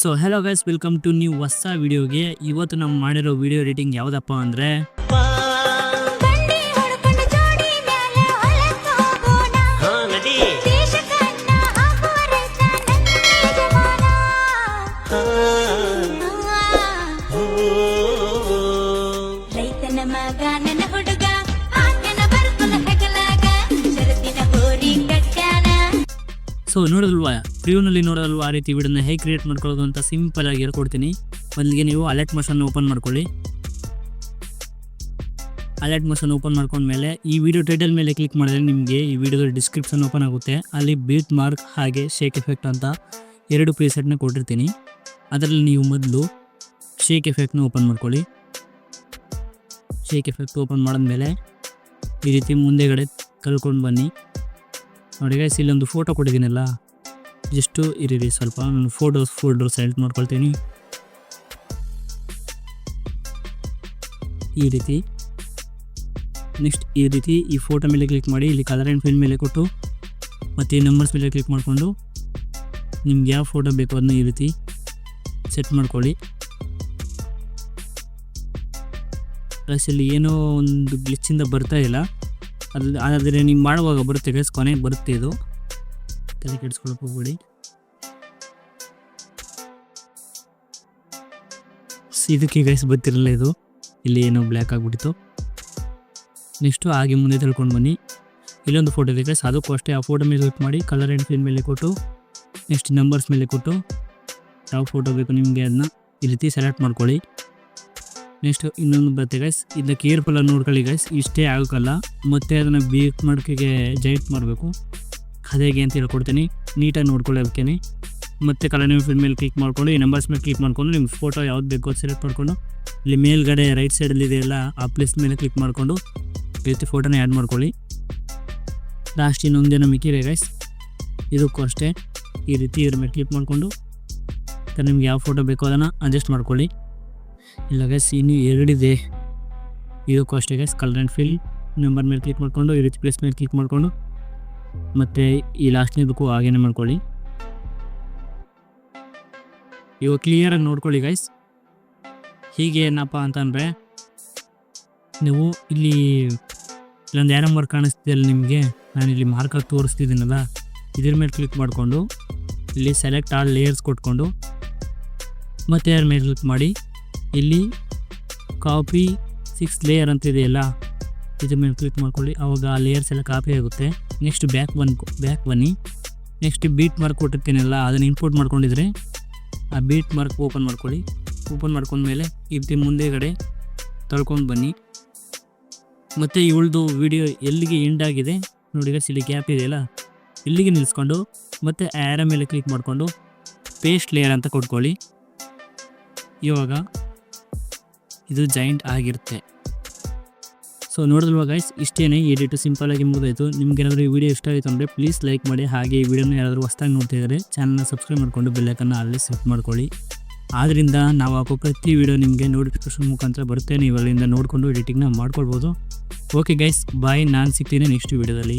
So hello guys, welcome to new ಹೊಸ ವಿಡಿಯೋಗೆ. ಇವತ್ತು ನಾವು ಮಾಡಿರೋ ವಿಡಿಯೋ ಎಡಿಟಿಂಗ್ ಯಾವುದಪ್ಪ ಅಂದರೆ ಸೊ ನೋಡೋದಲ್ವಾ, ಪ್ರಿವ್ಯೂನಲ್ಲಿ ನೋಡೋದಲ್ವಾ ಆ ರೀತಿ ವಿಡಿಯೋನ ಹೇಗೆ ಕ್ರಿಯೇಟ್ ಮಾಡ್ಕೊಳ್ಳೋದು ಅಂತ ಸಿಂಪಲ್ ಆಗಿ ಹೇಳ್ಕೊಡ್ತೀನಿ. ಮೊದಲಿಗೆ ನೀವು ಅಲರ್ಟ್ ಮೋಷನ್ ಓಪನ್ ಮಾಡ್ಕೊಳ್ಳಿ. ಅಲರ್ಟ್ ಮೋಷನ್ ಓಪನ್ ಮಾಡ್ಕೊಂಡ್ಮೇಲೆ ಈ ವಿಡಿಯೋ ಟೈಟಲ್ ಮೇಲೆ ಕ್ಲಿಕ್ ಮಾಡಿದ್ರೆ ನಿಮಗೆ ಈ ವಿಡಿಯೋದ ಡಿಸ್ಕ್ರಿಪ್ಷನ್ ಓಪನ್ ಆಗುತ್ತೆ. ಅಲ್ಲಿ ಬೀಟ್ ಮಾರ್ಕ್ ಹಾಗೆ ಶೇಕ್ ಎಫೆಕ್ಟ್ ಅಂತ 2 ಪ್ರಿಸೆಟ್ನ ಕೊಟ್ಟಿರ್ತೀನಿ. ಅದರಲ್ಲಿ ನೀವು ಮೊದಲು ಶೇಕ್ ಎಫೆಕ್ಟ್ನ ಓಪನ್ ಮಾಡ್ಕೊಳ್ಳಿ. ಶೇಕ್ ಎಫೆಕ್ಟ್ ಓಪನ್ ಮಾಡಿದ್ಮೇಲೆ ಈ ರೀತಿ ಮುಂದೆಗಡೆ ಕಲ್ಕೊಂಡು ಬನ್ನಿ. ನೋಡಿ ಗೈಸ್, ಇಲ್ಲೊಂದು ಫೋಟೋ ಕೊಟ್ಟಿದ್ದೀನಲ್ಲ, ಜಸ್ಟು ಇರೀರಿ ಸ್ವಲ್ಪ, ನಾನು ಫೋಲ್ಡರ್ ಸೆಲೆಕ್ಟ್ ಮಾಡ್ಕೊಳ್ತೀನಿ. ಈ ರೀತಿ ನೆಕ್ಸ್ಟ್ ಈ ರೀತಿ ಈ ಫೋಟೋ ಮೇಲೆ ಕ್ಲಿಕ್ ಮಾಡಿ, ಇಲ್ಲಿ ಕಲರ್ ಆ್ಯಂಡ್ ಫಿಲ್ ಮೇಲೆ ಕೊಟ್ಟು ಮತ್ತು ಈ ನಂಬರ್ಸ್ ಮೇಲೆ ಕ್ಲಿಕ್ ಮಾಡಿಕೊಂಡು ನಿಮ್ಗೆ ಯಾವ ಫೋಟೋ ಬೇಕು ಅದನ್ನ ಈ ರೀತಿ ಸೆಟ್ ಮಾಡ್ಕೊಳ್ಳಿ. ಪ್ಲಸ್ ಇಲ್ಲಿ ಏನೋ ಒಂದು ಗ್ಲಿಚ್ಚಿಂದ ಬರ್ತಾ ಇಲ್ಲ, ಆದರೆ ನೀವು ಮಾಡುವಾಗ ಬರುತ್ತೆ ಗೈಸ್, ಕೊನೆಗೆ ಬರುತ್ತೆ. ಇದು ತಲೆ ಕೆಡಿಸ್ಕೊಳಕ್ಕೆ ಹೋಗ್ಬೇಡಿ. ಇದಕ್ಕೆ ಗೈಸ್ ಬರ್ತಿರಲಿಲ್ಲ, ಇದು ಇಲ್ಲಿ ಏನೋ ಬ್ಲ್ಯಾಕ್ ಆಗಿಬಿಟ್ಟಿತ್ತು. ನೆಕ್ಸ್ಟು ಹಾಗೆ ಮುಂದೆ ತಿಳ್ಕೊಂಡು ಬನ್ನಿ. ಇಲ್ಲೊಂದು ಫೋಟೋ ಇದೆ ಗೈಸ್, ಅದಕ್ಕೂ ಅಷ್ಟೇ ಆ ಫೋಟೋ ಮೇಲೆ ಕ್ಲಿಕ್ ಮಾಡಿ, ಕಲರ್ ಆ್ಯಂಡ್ ಫಿಲ್ ಮೇಲೆ ಕೊಟ್ಟು ನೆಕ್ಸ್ಟ್ ನಂಬರ್ಸ್ ಮೇಲೆ ಕೊಟ್ಟು ಯಾವ ಫೋಟೋ ಬೇಕು ನಿಮಗೆ ಅದನ್ನ ಈ ರೀತಿ ಸೆಲೆಕ್ಟ್ ಮಾಡ್ಕೊಳ್ಳಿ. ನೆಕ್ಸ್ಟು ಇನ್ನೊಂದು ಬರುತ್ತೆ ಗೈಸ್, ಇದನ್ನ ಕೇರ್ಫುಲ್ಲಾಗಿ ನೋಡ್ಕೊಳ್ಳಿ ಗೈಸ್, ಇಷ್ಟೇ ಆಗೋಕ್ಕಲ್ಲ, ಮತ್ತು ಅದನ್ನು ಬೀಟ್ ಮಾಡ್ಕಿಗೆ ಜಾಯಿಂಟ್ ಮಾಡಬೇಕು. ಅದೇಗೆ ಅಂತ ಹೇಳ್ಕೊಡ್ತೀನಿ, ನೀಟಾಗಿ ನೋಡ್ಕೊಳ್ಳಿ. ಅದಕ್ಕೆ ಮತ್ತು ಕಲರ್ ಫಿಲ್ ಮೇಲೆ ಕ್ಲಿಕ್ ಮಾಡ್ಕೊಂಡು ಈ ನಂಬರ್ಸ್ ಮೇಲೆ ಕ್ಲಿಕ್ ಮಾಡಿಕೊಂಡು ನಿಮ್ಮ ಫೋಟೋ ಯಾವ್ದು ಬೇಕೋ ಅದು ಸೆಲೆಕ್ಟ್ ಮಾಡಿಕೊಂಡು ಇಲ್ಲಿ ಮೇಲ್ಗಡೆ ರೈಟ್ ಸೈಡಲ್ಲಿ ಇದೆಯಲ್ಲ ಆ ಪ್ಲೇಸ್ ಮೇಲೆ ಕ್ಲಿಕ್ ಮಾಡಿಕೊಂಡು ಈ ರೀತಿ ಫೋಟೋನ ಆ್ಯಡ್ ಮಾಡ್ಕೊಳ್ಳಿ. ಲಾಸ್ಟ್ ಇನ್ನೊಂದೇನೋ ಮಿಕ್ಕಿದೆ ಗೈಸ್, ಇದಕ್ಕೂ ಅಷ್ಟೇ ಈ ರೀತಿ ಇದ್ರ ಮೇಲೆ ಕ್ಲಿಕ್ ಮಾಡಿಕೊಂಡು ನಿಮ್ಗೆ ಯಾವ ಫೋಟೋ ಬೇಕೋ ಅದನ್ನು ಅಡ್ಜಸ್ಟ್ ಮಾಡ್ಕೊಳ್ಳಿ. ಇಲ್ಲ ಗೈಸ್, ಇನ್ನು 2 ಇದೆ, ಇದಕ್ಕೂ ಅಷ್ಟೇ guys, colour and fill number ಮೇಲೆ ಕ್ಲಿಕ್ ಮಾಡಿಕೊಂಡು ಈ ರೀತಿ ಪ್ಲೇಸ್ ಮೇಲೆ ಕ್ಲಿಕ್ ಮಾಡಿಕೊಂಡು ಮತ್ತು ಈ ಲಾಸ್ಟ್ನೇದಕ್ಕೂ ಹಾಗೇನೆ ಮಾಡ್ಕೊಳ್ಳಿ. ಇವಾಗ ಕ್ಲಿಯರಾಗಿ ನೋಡ್ಕೊಳ್ಳಿ ಗೈಸ್. ಹೀಗೆ ಏನಪ್ಪ ಅಂತಂದರೆ ನೀವು ಇಲ್ಲಿ ಇಲ್ಲೊಂದು ಆರೋ ಮಾರ್ಕ್ ಕಾಣಿಸ್ತಿದೆಯಲ್ಲ ನಿಮಗೆ, ನಾನು ಇಲ್ಲಿ ಮಾರ್ಕಾಗಿ ತೋರಿಸ್ತಿದ್ದೀನಲ್ಲ, ಇದ್ರ ಮೇಲೆ ಕ್ಲಿಕ್ ಮಾಡಿಕೊಂಡು ಇಲ್ಲಿ ಸೆಲೆಕ್ಟ್ ಆಲ್ ಲೇಯರ್ಸ್ ಕೊಟ್ಕೊಂಡು ಮತ್ತು ಅದ್ರ ಮೇಲೆ ಕ್ಲಿಕ್ ಮಾಡಿ ಇಲ್ಲಿ ಕಾಪಿ 6 ಲೇಯರ್ ಅಂತ ಇದೆಯಲ್ಲ, ಇದ್ರ ಮೇಲೆ ಕ್ಲಿಕ್ ಮಾಡ್ಕೊಳ್ಳಿ. ಆವಾಗ ಆ ಲೇಯರ್ಸ್ ಎಲ್ಲ ಕಾಪಿ ಆಗುತ್ತೆ. ನೆಕ್ಸ್ಟ್ ಬ್ಯಾಕ್ ಬನ್ನಿ. ನೆಕ್ಸ್ಟ್ ಬೀಟ್ ಮಾರ್ಕ್ ಕೊಟ್ಟಿರ್ತೀನಲ್ಲ, ಅದನ್ನು ಇಂಪೋರ್ಟ್ ಮಾಡ್ಕೊಂಡಿದ್ರೆ ಆ ಬೀಟ್ ಮಾರ್ಕ್ ಓಪನ್ ಮಾಡ್ಕೊಳ್ಳಿ. ಓಪನ್ ಮಾಡ್ಕೊಂಡ್ಮೇಲೆ ಈ ರೀತಿ ಮುಂದೆಗಡೆ ತಳ್ಕೊಂಡು ಬನ್ನಿ. ಮತ್ತು ಇವಳದು ವಿಡಿಯೋ ಎಲ್ಲಿಗೆ ಎಂಡ್ ಆಗಿದೆ ನೋಡಿ ಗೈಸ್, ಇಲ್ಲಿ ಗ್ಯಾಪ್ ಇದೆಯಲ್ಲ, ಇಲ್ಲಿಗೆ ನಿಲ್ಲಿಸ್ಕೊಂಡು ಮತ್ತು ಆ್ಯರ ಮೇಲೆ ಕ್ಲಿಕ್ ಮಾಡಿಕೊಂಡು ಪೇಸ್ಟ್ ಲೇಯರ್ ಅಂತ ಕೊಟ್ಕೊಳ್ಳಿ. ಇವಾಗ ಇದು ಜಾಯಿಂಟ್ ಆಗಿರುತ್ತೆ. ಸೊ ನೋಡಿದ್ವಾ ಗೈಸ್, ಇಷ್ಟೇ ಎಡಿಟು ಸಿಂಪಲಾಗಿ ಮುಗಿದಾಯಿತು. ನಿಮ್ಗೆ ಏನಾದರೂ ಈ ವಿಡಿಯೋ ಇಷ್ಟ ಆಯಿತು ಅಂದರೆ ಪ್ಲೀಸ್ ಲೈಕ್ ಮಾಡಿ. ಹಾಗೆ ಈ ವಿಡಿಯೋನ ಯಾರಾದರೂ ಹೊಸದಾಗಿ ನೋಡ್ತಿದ್ದಾರೆ ಚಾನಲ್ನ ಸಬ್ಸ್ಕ್ರೈಬ್ ಮಾಡಿಕೊಂಡು ಬೆಲ್ಲೈಕನ್ನು ಅಲ್ಲೇ ಸೆಟ್ ಮಾಡ್ಕೊಳ್ಳಿ. ಆದ್ದರಿಂದ ನಾವು ಹಾಕೋ ಪ್ರತಿ ವಿಡಿಯೋ ನಿಮಗೆ ನೋಟಿಫಿಕೇಶನ್ ಮುಖಾಂತರ ಬರುತ್ತೆ. ನೀವು ಅಲ್ಲಿಂದ ನೋಡಿಕೊಂಡು ಎಡಿಟಿಂಗ್ನ ಮಾಡ್ಕೊಳ್ಬೋದು. ಓಕೆ ಗೈಸ್, ಬಾಯ್. ನಾನು ಸಿಗ್ತೀನಿ ನೆಕ್ಸ್ಟ್ ವಿಡಿಯೋದಲ್ಲಿ.